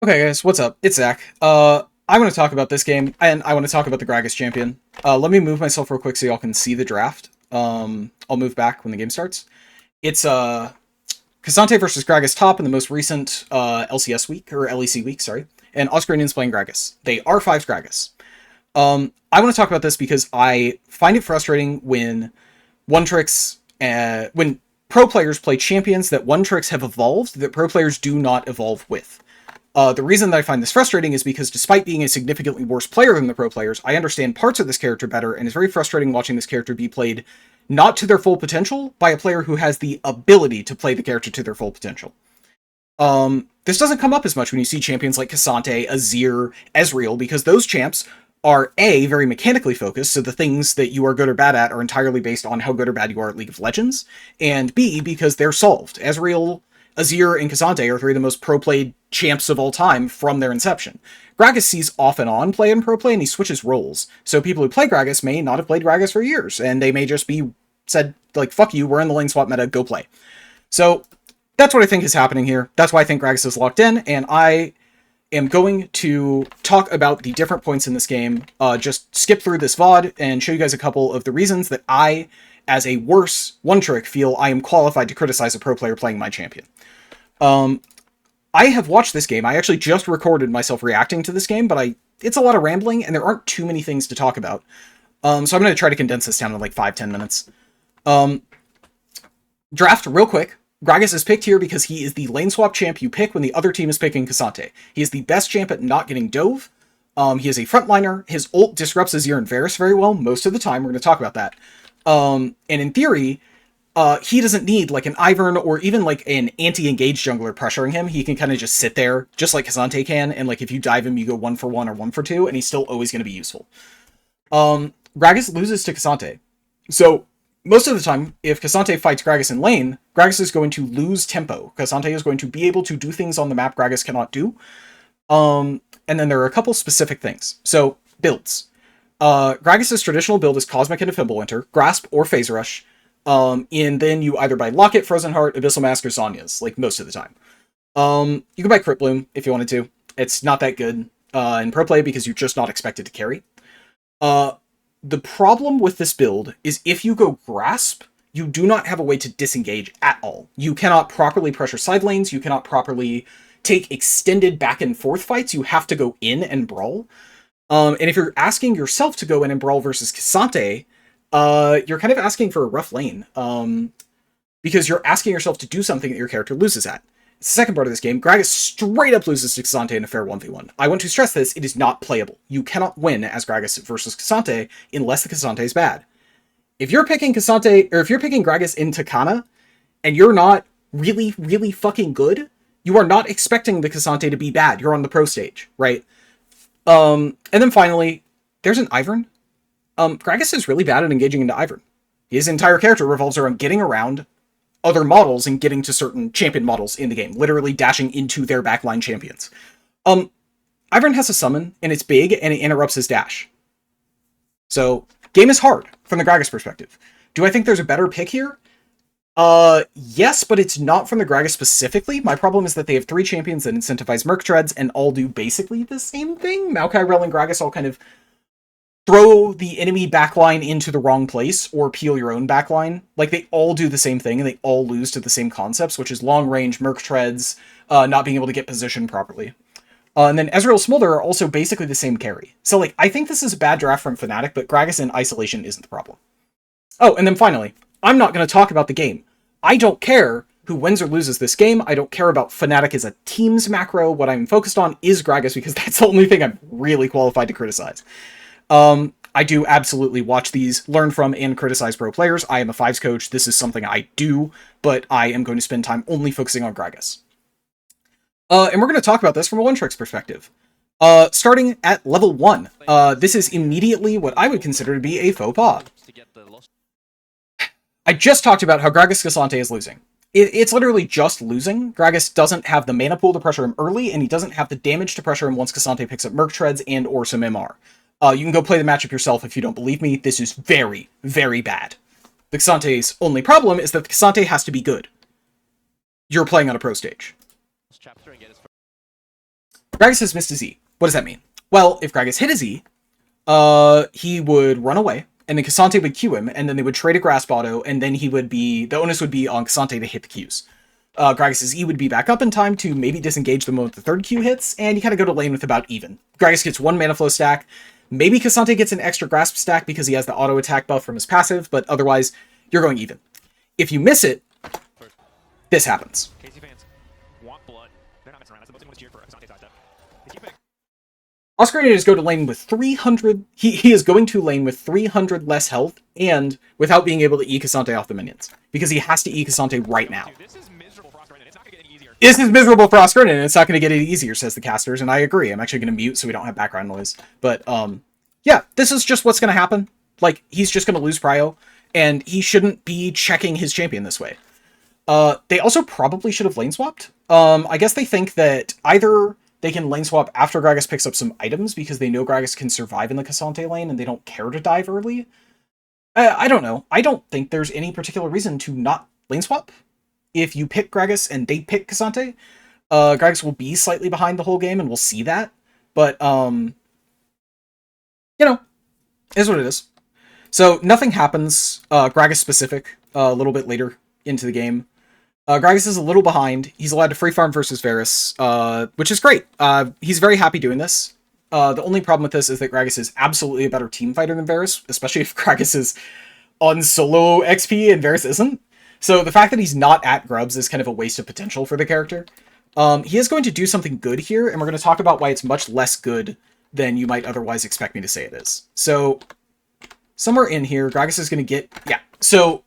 Okay, guys, what's up? It's Zach. I want to talk about this game, and I want to talk about the Gragas champion. Let me move myself real quick so y'all can see the draft. I'll move back when the game starts. It's Cassante versus Gragas top in the most recent LCS week, or LEC week, sorry. And Oscar Indian's playing Gragas. They are 5 Gragas. I want to talk about this because I find it frustrating when when pro players play champions that one tricks have evolved that pro players do not evolve with. The reason that I find this frustrating is because despite being a significantly worse player than the pro players, I understand parts of this character better, and it's very frustrating watching this character be played not to their full potential by a player who has the ability to play the character to their full potential. This doesn't come up as much when you see champions like Cassante, Azir, Ezreal, because those champs are A, very mechanically focused, so the things that you are good or bad at are entirely based on how good or bad you are at League of Legends, and B, because they're solved. Ezreal, Azir, and Cassante are 3 of the most pro-played champs of all time from their inception. Gragas sees off and on play and pro play, and he switches roles. So people who play Gragas may not have played Gragas for years, and they may just be said, like, fuck you, we're in the lane swap meta, go play. So that's what I think is happening here. That's why I think Gragas is locked in, and I am going to talk about the different points in this game, just skip through this VOD and show you guys a couple of the reasons that I, as a worse one-trick, feel I am qualified to criticize a pro player playing my champion. I have watched this game. I actually just recorded myself reacting to this game, but it's a lot of rambling, and there aren't too many things to talk about. So I'm going to try to condense this down to like 5-10 minutes. Draft real quick. Gragas is picked here because he is the lane swap champ you pick when the other team is picking Cassante. He is the best champ at not getting dove. He is a frontliner. His ult disrupts Azir and Varus very well most of the time. We're going to talk about that. And in theory, he doesn't need like an Ivern or even like an anti-engage jungler pressuring him. He can kind of just sit there, just like Cassante can, and like if you dive him, you go 1-for-1 or 1-for-2, and he's still always going to be useful. Gragas loses to Cassante. So most of the time, if Cassante fights Gragas in lane, Gragas is going to lose tempo. Cassante is going to be able to do things on the map Gragas cannot do. And then there are a couple specific things. So, builds. Gragas' traditional build is Cosmic and Winter, Grasp, or Phase Rush. And then you either buy Locket, Frozen Heart, Abyssal Mask, or Sonya's, like most of the time. You can buy Crit Bloom if you wanted to. It's not that good in pro play because you're just not expected to carry. The problem with this build is if you go Grasp, you do not have a way to disengage at all. You cannot properly pressure side lanes, you cannot properly take extended back and forth fights, you have to go in and brawl. And if you're asking yourself to go in and brawl versus Cassante, you're kind of asking for a rough lane. Because you're asking yourself to do something that your character loses at. It's the second part of this game. Gragas straight up loses to Cassante in a fair 1v1. I want to stress this, it is not playable. You cannot win as Gragas versus Cassante unless the Cassante is bad. If you're picking Cassante, or if you're picking Gragas in Takana, and you're not really, really fucking good, you are not expecting the Cassante to be bad. You're on the pro stage, right? And then finally, there's an Ivern. Gragas is really bad at engaging into Ivern. His entire character revolves around getting around other models and getting to certain champion models in the game, literally dashing into their backline champions. Ivern has a summon, and it's big, and it interrupts his dash. So, game is hard, from the Gragas perspective. Do I think there's a better pick here? Yes, but it's not from the Gragas specifically. My problem is that they have 3 champions that incentivize Merc Treads, and all do basically the same thing. Maokai, Rell, and Gragas all kind of throw the enemy backline into the wrong place or peel your own backline. Like, they all do the same thing, and they all lose to the same concepts, which is long range, Merc Treads, not being able to get positioned properly. And then Ezreal Smolder are also basically the same carry. So, like, I think this is a bad draft from Fnatic, but Gragas in isolation isn't the problem. Oh, and then finally, I'm not going to talk about the game. I don't care who wins or loses this game. I don't care about Fnatic as a team's macro. What I'm focused on is Gragas, because that's the only thing I'm really qualified to criticize. I do absolutely watch these, learn from, and criticize pro players. I am a fives coach. This is something I do, but I am going to spend time only focusing on Gragas. And we're going to talk about this from a one-trick's perspective. Starting at level 1. This is immediately what I would consider to be a faux pas. I just talked about how Gragas Cassante is losing. It's literally just losing. Gragas doesn't have the mana pool to pressure him early, and he doesn't have the damage to pressure him once Cassante picks up Merc Treads and or some MR. You can go play the matchup yourself if you don't believe me. This is very, very bad. The Cassante's only problem is that the Cassante has to be good. You're playing on a pro stage. Gragas has missed his E. What does that mean? Well, if Gragas hit his E, he would run away, and then K'Sante would Q him, and then they would trade a Grasp Auto, and then the onus would be on K'Sante to hit the Qs. Gragas' E would be back up in time to maybe disengage the moment the third Q hits, and you kind of go to lane with about even. Gragas gets 1 mana flow stack. Maybe K'Sante gets an extra Grasp stack because he has the auto attack buff from his passive, but otherwise, you're going even. If you miss it, this happens. Oscar is going to lane with 300. He is going to lane with 300 less health and without being able to E K'Sante off the minions because he has to E K'Sante right now. This is miserable for Oscar, and it's not going to get any easier. This is miserable for Oscar, and it's not going to get any easier, says the casters, and I agree. I'm actually going to mute so we don't have background noise. But yeah, this is just what's going to happen. Like, he's just going to lose prio, and he shouldn't be checking his champion this way. They also probably should have lane swapped. I guess they think that either they can lane swap after Gragas picks up some items because they know Gragas can survive in the K'Sante lane and they don't care to dive early. I don't know. I don't think there's any particular reason to not lane swap. If you pick Gragas and they pick K'Sante, Gragas will be slightly behind the whole game and we'll see that. But, you know, is what it is. So nothing happens Gragas specific a little bit later into the game. Gragas is a little behind. He's allowed to free farm versus Varus, which is great. He's very happy doing this. The only problem with this is that Gragas is absolutely a better team fighter than Varus, especially if Gragas is on solo XP and Varus isn't. So the fact that he's not at Grubs is kind of a waste of potential for the character. He is going to do something good here, and we're going to talk about why it's much less good than you might otherwise expect me to say it is. So somewhere in here, Gragas is going to get... Yeah, so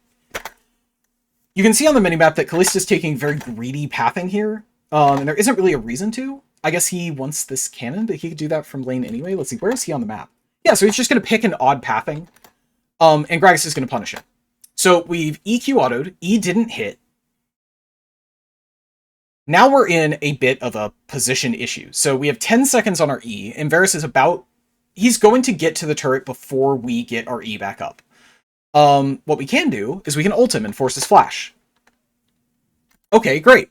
you can see on the minimap that Kallista's taking very greedy pathing here, and there isn't really a reason to. I guess he wants this cannon, but he could do that from lane anyway. Let's see, where is he on the map? Yeah, so he's just going to pick an odd pathing, and Gragas is going to punish him. So we've EQ autoed, E didn't hit. Now we're in a bit of a position issue. So we have 10 seconds on our E, and Varus is about... He's going to get to the turret before we get our E back up. What we can do is we can ult him and force his flash. Okay, great.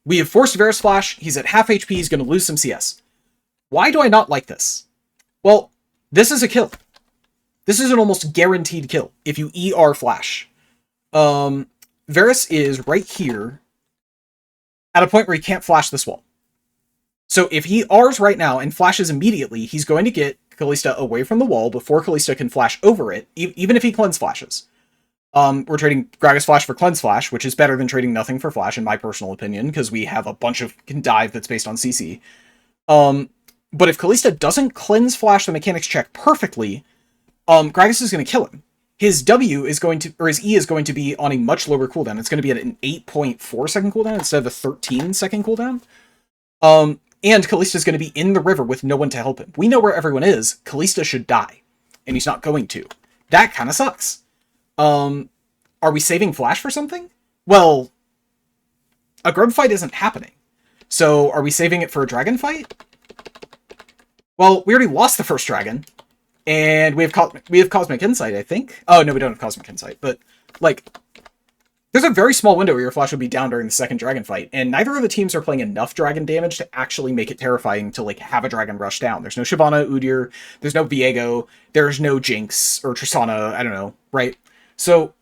We have forced Varus flash. He's at half HP. He's going to lose some CS. Why do I not like this? Well, this is a kill. This is an almost guaranteed kill if you ER flash. Varus is right here at a point where he can't flash this wall. So if he Rs right now and flashes immediately, he's going to get Kallista away from the wall before Kallista can flash over it, even if he cleanse flashes. We're trading Gragas Flash for Cleanse Flash, which is better than trading nothing for Flash, in my personal opinion, because we have a bunch of dive that's based on CC. But if Kallista doesn't Cleanse Flash the mechanics check perfectly, Gragas is going to kill him. His W is going to, or his E is going to be on a much lower cooldown. It's going to be at an 8.4 second cooldown instead of a 13 second cooldown. And Kallista is going to be in the river with no one to help him. We know where everyone is. Kallista should die. And he's not going to. That kind of sucks. Are we saving Flash for something? Well, a grub fight isn't happening. So are we saving it for a dragon fight? Well, we already lost the first dragon. And we have Cosmic Insight, I think. Oh, no, we don't have Cosmic Insight. But, like, there's a very small window where your Flash would be down during the second dragon fight. And neither of the teams are playing enough dragon damage to actually make it terrifying to, like, have a dragon rush down. There's no Shyvana, Udyr, there's no Viego, there's no Jinx, or Tristana, I don't know, right? So,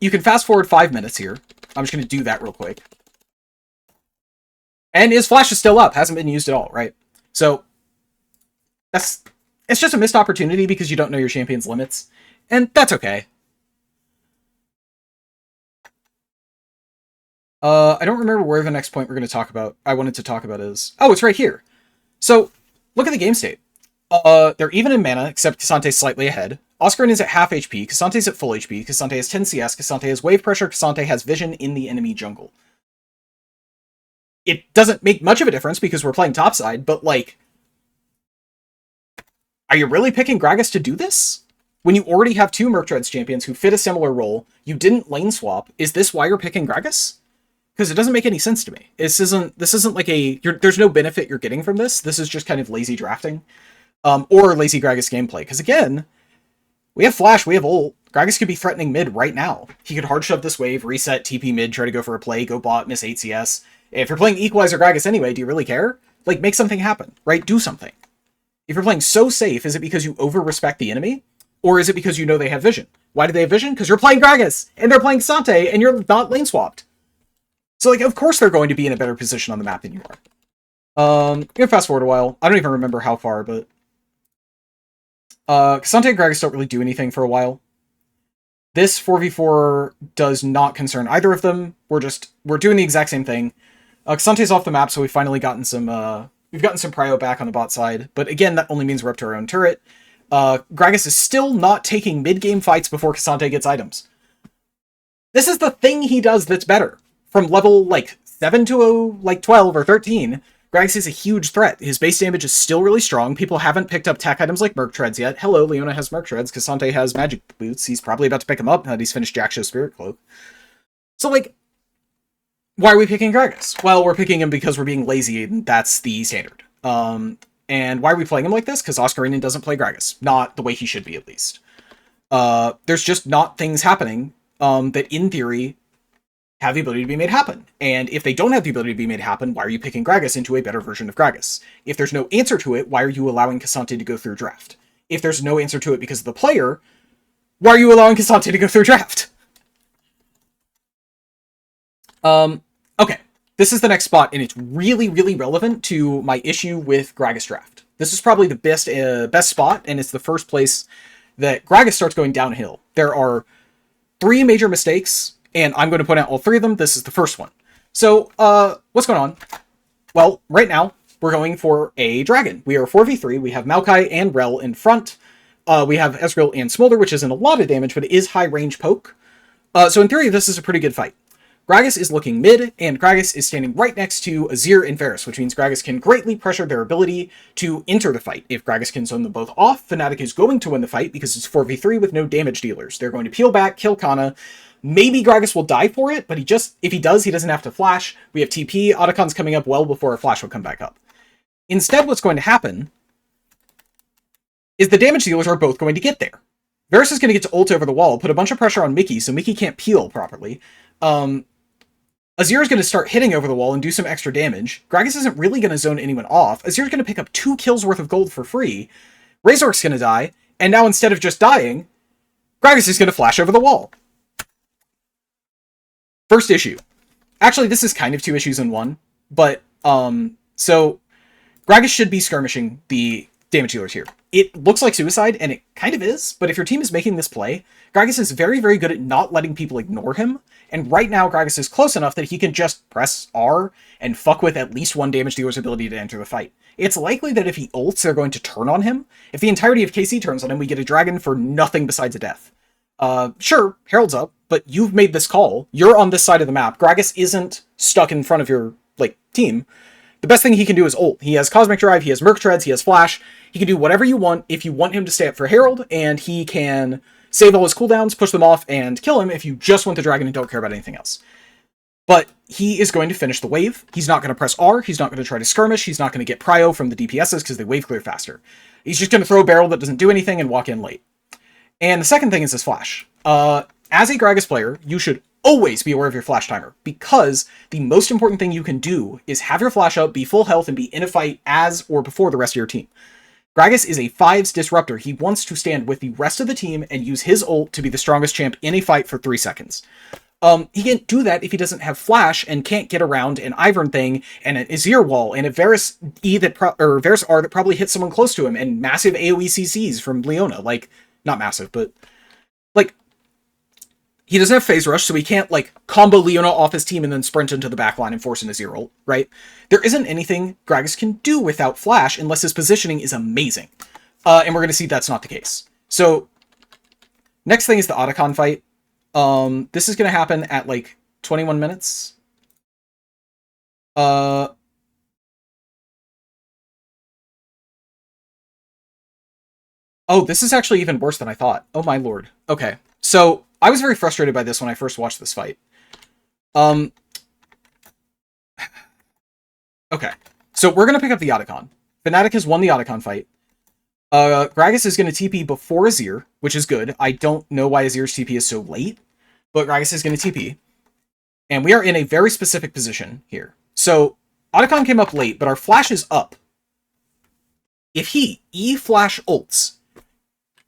you can fast forward 5 minutes here. I'm just going to do that real quick. And his Flash is still up, hasn't been used at all, right? So, it's just a missed opportunity because you don't know your champion's limits. And that's okay. I don't remember where the next point we're going to talk about, I wanted to talk about is... Oh, it's right here. So, look at the game state. They're even in mana, except K'Sante's slightly ahead. Oscarin is at half HP, K'Sante's at full HP, K'Sante has 10 CS, K'Sante has wave pressure, K'Sante has vision in the enemy jungle. It doesn't make much of a difference because we're playing topside, but, like... Are you really picking Gragas to do this? When you already have two Merctreads champions who fit a similar role, you didn't lane swap, is this why you're picking Gragas? Because it doesn't make any sense to me. This isn't like a... there's no benefit you're getting from this. This is just kind of lazy drafting. Or lazy Gragas gameplay. Because again, we have Flash, we have ult. Gragas could be threatening mid right now. He could hard shove this wave, reset, TP mid, try to go for a play, go bot, miss 8 CS. If you're playing Equalizer Gragas anyway, do you really care? Like, make something happen, right? Do something. If you're playing so safe, is it because you over-respect the enemy? Or is it because you know they have vision? Why do they have vision? Because you're playing Gragas, and they're playing K'Sante, and you're not lane swapped. So, like, of course they're going to be in a better position on the map than you are. I'm gonna fast forward a while. I don't even remember how far, but... K'Sante and Gragas don't really do anything for a while. This 4v4 does not concern either of them. We're doing the exact same thing. K'Sante's off the map, so we've finally gotten some, we've gotten some prio back on the bot side. But again, that only means we're up to our own turret. Gragas is still not taking mid-game fights before K'Sante gets items. This is the thing he does that's better. From level, like, 7 to, like, 12 or 13, Gragas is a huge threat. His base damage is still really strong. People haven't picked up tech items like Merc Treads yet. Hello, Leona has Merc Treads. K'Sante has Magic Boots. He's probably about to pick them up now that he's finished Jackshow's Spirit Cloak. So, like, why are we picking Gragas? Well, we're picking him because we're being lazy, and that's the standard. And why are we playing him like this? Because Oscarinin doesn't play Gragas. Not the way he should be, at least. There's just not things happening that, in theory, have the ability to be made happen. And if they don't have the ability to be made happen, why are you picking Gragas into a better version of Gragas? If there's no answer to it, why are you allowing K'Sante to go through draft? If there's no answer to it because of the player, why are you allowing K'Sante to go through draft? Okay. This is the next spot, and it's really, really relevant to my issue with Gragas draft. This is probably the best spot, and it's the first place that Gragas starts going downhill. There are 3 major mistakes, and I'm going to point out all 3 of them. This is the first one. So, what's going on? Well, right now, we're going for a dragon. We are 4v3. We have Maokai and Rel in front. We have Ezreal and Smolder, which isn't a lot of damage, but it is high-range poke. So in theory, this is a pretty good fight. Gragas is looking mid, and Gragas is standing right next to Azir and Varus, which means Gragas can greatly pressure their ability to enter the fight. If Gragas can zone them both off, Fnatic is going to win the fight because it's 4v3 with no damage dealers. They're going to peel back, kill Kana. Maybe Gragas will die for it, but if he does, he doesn't have to flash. We have TP, Otacon's coming up well before a flash will come back up. Instead, what's going to happen is the damage dealers are both going to get there. Varus is going to get to ult over the wall, put a bunch of pressure on Mickey, so Mickey can't peel properly. Azir is going to start hitting over the wall and do some extra damage. Gragas isn't really going to zone anyone off. Azir is going to pick up 2 kills worth of gold for free. Razork's going to die, and now instead of just dying, Gragas is going to flash over the wall. First issue. Actually, this is kind of 2 issues in one, but, so, Gragas should be skirmishing the damage dealers here. It looks like suicide, and it kind of is, but if your team is making this play, Gragas is very, very good at not letting people ignore him, and right now Gragas is close enough that he can just press R and fuck with at least one damage dealer's ability to enter the fight. It's likely that if he ults, they're going to turn on him. If the entirety of KC turns on him, we get a dragon for nothing besides a death. Sure, Herald's up, but you've made this call. You're on this side of the map. Gragas isn't stuck in front of your, team. The best thing he can do is ult. He has Cosmic Drive, he has Merc Treads, he has Flash. He can do whatever you want if you want him to stay up for Herald, and he can save all his cooldowns, push them off, and kill him if you just want the dragon and don't care about anything else. But he is going to finish the wave. He's not going to press R, he's not going to try to skirmish, he's not going to get prio from the DPSs because they wave clear faster. He's just going to throw a barrel that doesn't do anything and walk in late. And the second thing is his Flash. As a Gragas player, you should always be aware of your flash timer, because the most important thing you can do is have your flash up, be full health, and be in a fight as or before the rest of your team. Gragas is a 5s disruptor. He wants to stand with the rest of the team and use his ult to be the strongest champ in a fight for 3 seconds. He can't do that if he doesn't have flash and can't get around an Ivern thing and an Azir wall and a Varus E Varus R that probably hits someone close to him and massive AoE CCs from Leona. Not massive, but he doesn't have phase rush, so he can't, combo Leona off his team and then sprint into the backline and force an Azir ult, right? There isn't anything Gragas can do without flash unless his positioning is amazing. And we're going to see that's not the case. So, next thing is the Otacon fight. This is going to happen at, 21 minutes. Oh, this is actually even worse than I thought. Oh my lord. Okay, so I was very frustrated by this when I first watched this fight. Okay, so we're going to pick up the Otacon. Fnatic has won the Otacon fight. Gragas is going to TP before Azir, which is good. I don't know why Azir's TP is so late, but Gragas is going to TP. And we are in a very specific position here. So, Otacon came up late, but our flash is up. If he E-flash ults,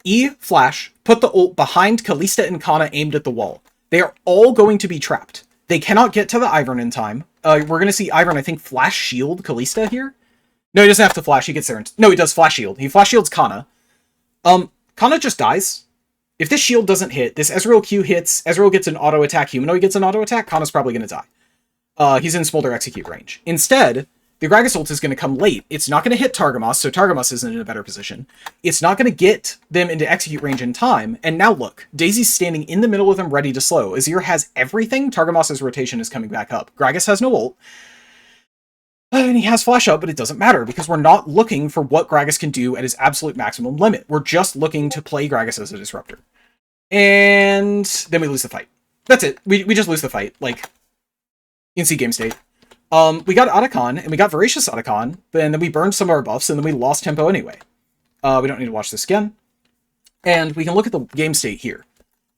E-flash, put the ult behind Kalista and Kana aimed at the wall. They are all going to be trapped. They cannot get to the Ivern in time. We're going to see Ivern, I think, flash shield Kalista here. No, he doesn't have to flash. He gets there. No, he does flash shield. He flash shields Kana. Kana just dies. If this shield doesn't hit, this Ezreal Q hits, Ezreal gets an auto attack, Humanoid gets an auto attack, Kana's probably going to die. He's in Smolder execute range. Instead, the Gragas ult is going to come late. It's not going to hit Targamas, so Targamas isn't in a better position. It's not going to get them into execute range in time. And now look, Daisy's standing in the middle of them ready to slow. Azir has everything. Targamas' rotation is coming back up. Gragas has no ult. And he has flash up, but it doesn't matter because we're not looking for what Gragas can do at his absolute maximum limit. We're just looking to play Gragas as a disruptor. And then we lose the fight. That's it. We just lose the fight. Like, you can see game state. We got Otacon, and we got Voracious Otacon, and then we burned some of our buffs, and then we lost tempo anyway. We don't need to watch this again. And we can look at the game state here.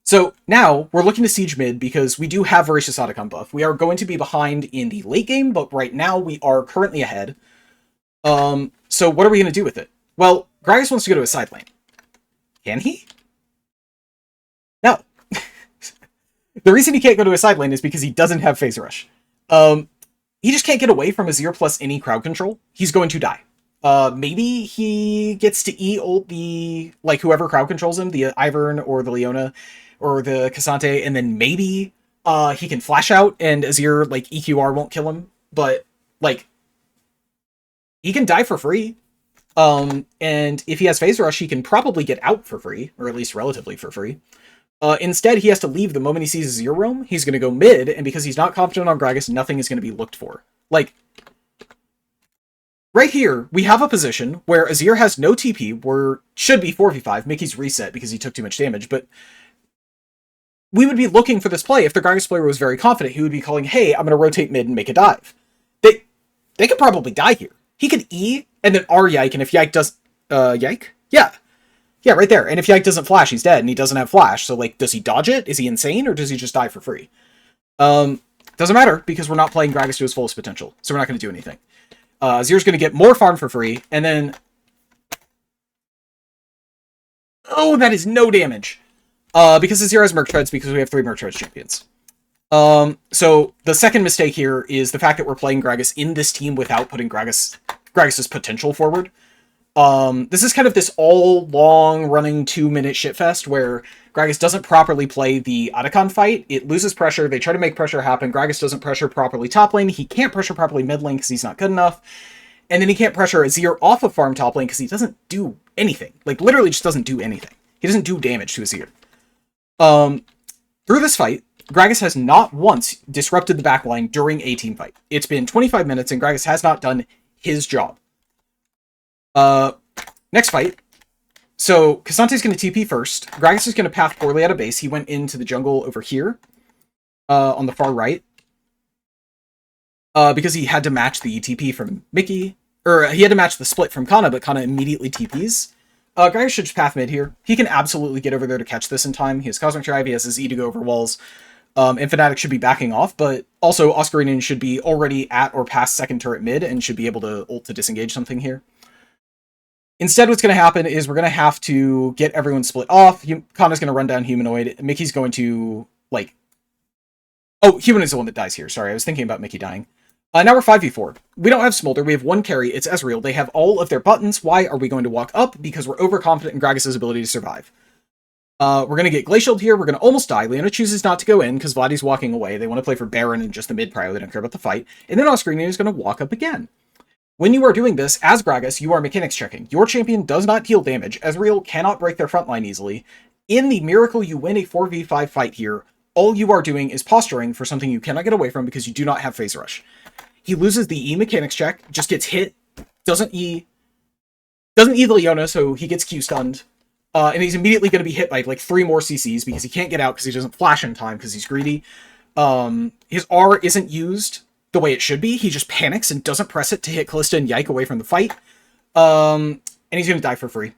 So now we're looking to siege mid because we do have Voracious Otacon buff. We are going to be behind in the late game, but right now we are currently ahead. So what are we going to do with it? Well, Gragas wants to go to a side lane. Can he? No. The reason he can't go to a side lane is because he doesn't have Phase Rush. He just can't get away from Azir plus any crowd control. He's going to die. Maybe he gets to E-ult the, like, whoever crowd controls him, the Ivern or the Leona or the Cassante, and then maybe he can flash out and Azir, like, EQR won't kill him. But, like, he can die for free. And if he has Phase Rush, he can probably get out for free, or at least relatively for free. Instead, he has to leave the moment he sees Azir roam. He's going to go mid, and because he's not confident on Gragas, nothing is going to be looked for. Like, right here, we have a position where Azir has no TP, where should be 4v5. Mickey's reset because he took too much damage, but we would be looking for this play. If the Gragas player was very confident, he would be calling, hey, I'm going to rotate mid and make a dive. They could probably die here. He could E, and then R Yike, and if Yike does... Yike? Yeah. Yeah, right there. And if Yike doesn't flash, he's dead, and he doesn't have flash. So, like, does he dodge it? Is he insane, or does he just die for free? Doesn't matter, because we're not playing Gragas to his fullest potential, so we're not going to do anything. Azir's going to get more farm for free, and then... Oh, that is no damage! Because Azir has Merc Treads, because we have 3 Merc Treads champions. So, the second mistake here is the fact that we're playing Gragas in this team without putting Gragas's potential forward. This is kind of this all long running 2-minute shitfest where Gragas doesn't properly play the Otacon fight. It loses pressure. They try to make pressure happen. Gragas doesn't pressure properly top lane. He can't pressure properly mid lane because he's not good enough. And then he can't pressure Azir off of farm top lane because he doesn't do anything. Like, literally just doesn't do anything. He doesn't do damage to Azir. Through this fight, Gragas has not once disrupted the backline during a team fight. It's been 25 minutes and Gragas has not done his job. Next fight. So, Cassante's going to TP first. Gragas is going to path poorly out of base. He went into the jungle over here, on the far right. Because he had to match the TP from Mickey. Or, he had to match the split from Kana, but Kana immediately TPs. Gragas should just path mid here. He can absolutely get over there to catch this in time. He has Cosmic Drive, he has his E to go over walls. And Fnatic should be backing off, but also Oscarinian should be already at or past second turret mid and should be able to ult to disengage something here. Instead, what's going to happen is we're going to have to get everyone split off. Kana's going to run down Humanoid. Mickey's going to, like... Oh, Humanoid's the one that dies here. Sorry, I was thinking about Mickey dying. Now we're 5v4. We don't have Smolder. We have one carry. It's Ezreal. They have all of their buttons. Why are we going to walk up? Because we're overconfident in Gragas' ability to survive. We're going to get Glacialed here. We're going to almost die. Leona chooses not to go in because Vladdy's walking away. They want to play for Baron and just the mid prio. They don't care about the fight. And then Oscarinian is going to walk up again. When you are doing this, as Gragas, you are mechanics checking. Your champion does not deal damage. Ezreal cannot break their frontline easily. In the miracle you win a 4v5 fight here, all you are doing is posturing for something you cannot get away from because you do not have Phase Rush. He loses the E mechanics check, just gets hit, doesn't E the Leona, so he gets Q-stunned. And he's immediately going to be hit by like 3 more CCs because he can't get out because he doesn't flash in time because he's greedy. His R isn't used the way it should be. He just panics and doesn't press it to hit Kalista and Yike away from the fight. And he's going to die for free.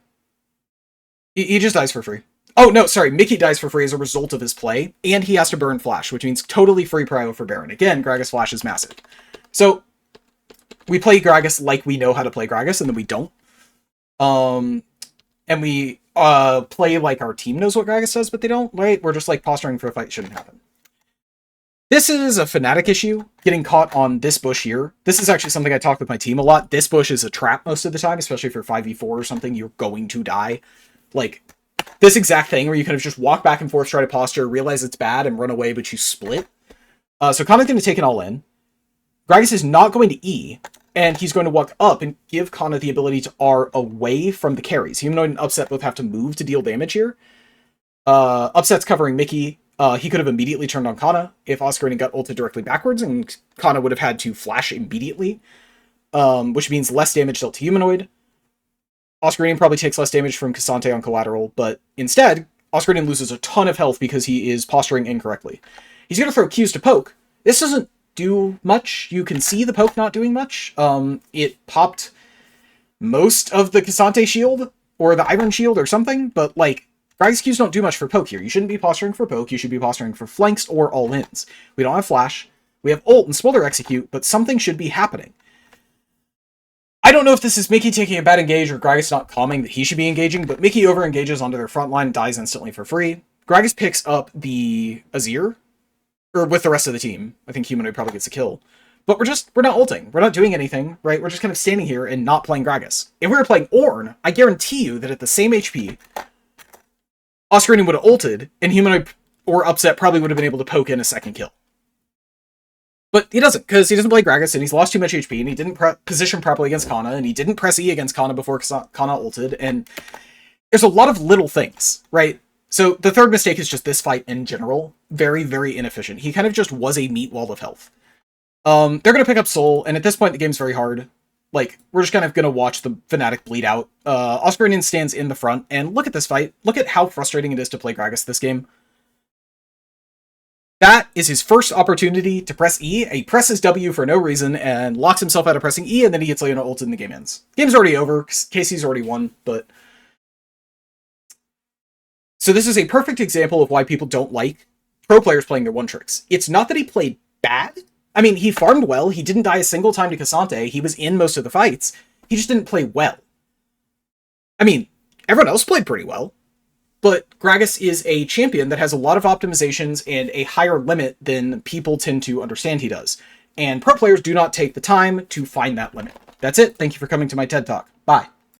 He just dies for free. Oh, no, sorry. Mickey dies for free as a result of his play, and he has to burn Flash, which means totally free prio for Baron. Again, Gragas Flash is massive. So, we play Gragas like we know how to play Gragas, and then we don't. And we play like our team knows what Gragas does, but they don't, right? We're just like posturing for a fight shouldn't happen. This is a Fnatic issue, getting caught on this bush here. This is actually something I talk with my team a lot. This bush is a trap most of the time, especially for 5v4 or something. You're going to die. Like, this exact thing where you kind of just walk back and forth, try to posture, realize it's bad, and run away, but you split. So Kana's going to take it all in. Gragas is not going to E, and he's going to walk up and give Kana the ability to R away from the carries. Humanoid and Upset both have to move to deal damage here. Upset's covering Mickey. He could have immediately turned on Kana if Oscarine got ulted directly backwards, and Kana would have had to flash immediately, which means less damage dealt to Humanoid. Oscarine probably takes less damage from Cassante on collateral, but instead, Oscarine loses a ton of health because he is posturing incorrectly. He's going to throw Qs to poke. This doesn't do much. You can see the poke not doing much. It popped most of the Cassante shield, or the Iron shield or something, but like, Gragas Qs don't do much for poke here. You shouldn't be posturing for poke, you should be posturing for flanks or all-ins. We don't have flash, we have ult and Smolder execute, but something should be happening. I don't know if this is Mickey taking a bad engage or Gragas not calming that he should be engaging, but Mickey over-engages onto their front line and dies instantly for free. Gragas picks up the Azir, or with the rest of the team. I think Humanoid probably gets a kill. But we're not ulting. We're not doing anything, right? We're just kind of standing here and not playing Gragas. If we were playing Ornn, I guarantee you that at the same HP, Oscarine would have ulted, and Humanoid or Upset probably would have been able to poke in a second kill. But he doesn't, because he doesn't play Gragas, and he's lost too much HP, and he didn't position properly against Kana, and he didn't press E against Kana before Kana ulted, and there's a lot of little things, right? So the third mistake is just this fight in general. Very, very inefficient. He kind of just was a meat wall of health. They're going to pick up Soul, and at this point the game's very hard. Like, we're just kind of going to watch the Fnatic bleed out. Oscarine stands in the front, and look at this fight. Look at how frustrating it is to play Gragas this game. That is his first opportunity to press E. He presses W for no reason, and locks himself out of pressing E, and then he gets Leona ulted and the game ends. Game's already over, Casey's already won, but... So this is a perfect example of why people don't like pro players playing their one-tricks. It's not that he played bad. I mean, he farmed well, he didn't die a single time to Cassante, he was in most of the fights, he just didn't play well. I mean, everyone else played pretty well, but Gragas is a champion that has a lot of optimizations and a higher limit than people tend to understand he does. And pro players do not take the time to find that limit. That's it, thank you for coming to my TED Talk. Bye.